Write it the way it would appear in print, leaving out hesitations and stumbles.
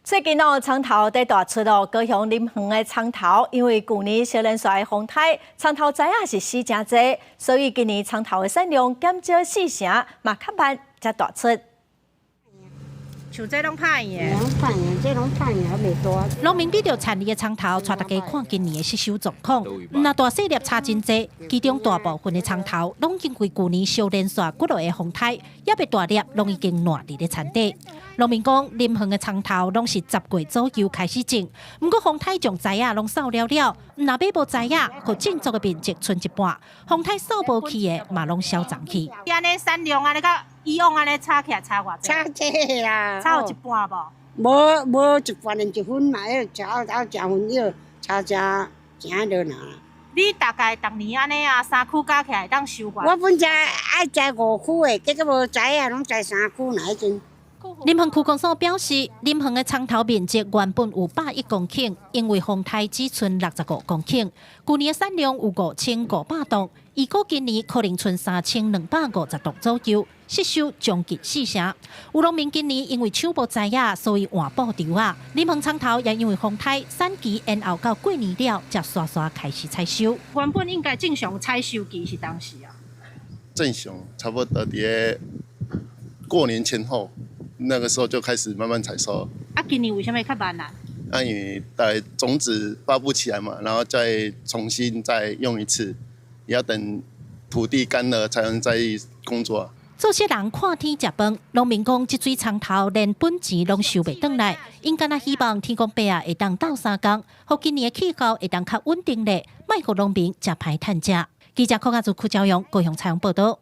最近苍头在大出高雄林园的苍头，因为旧年小人衰的风台，苍头仔也是死真济，所以今年苍头的产量减少4成，嘛较慢才大出。像这拢歹耶，歹耶，这拢歹耶，袂大。农民比着产地的苍头，带大家看今年的吸收状况。那大细粒差真济，其中大部分的苍头拢经过旧年小连续几落的风台，也别大粒拢已经烂伫咧田底。农民讲，林园的苍头拢是10月左右开始种，不过风台将摘仔拢扫了了，若买无摘仔，和种作的面积剩一半，风台扫无去的嘛拢消长去。安尼产量安尼甲以往安尼差起来差偌济？差这啦，差有一半无？无一半的1分嘛，要吃分要差正落啦。你大概逐年安尼啊，3区加起来当收偌？我本来爱摘5区的，结果无摘啊，拢摘3区哪一阵？林园区公所表示，林园的苍头面积原本有101公顷，因为风台只剩65公顷。去年的产量有5500吨，预估今年可能剩3250吨左右，吸收将近4成。有农民今年因为抢无摘仔，所以换布条啊。林园苍头也因为风台产期延后到过年了，才刷刷开始采收。原本应该正常采收期是当时啊？正常差不多在过年前后。那个时候就开始慢慢采收。今年为什么较慢啊？因为待种子发布起来嘛，然后再重新再用一次，也要等土地干了才能再工作。做些人看天吃饭，农民讲这水苍头连本钱拢收袂回来，因敢若希望天公伯啊会当斗3工，互今年的气候会当较稳定咧，莫互农民食歹趁食。记者柯家族邱朝阳高雄采访报道。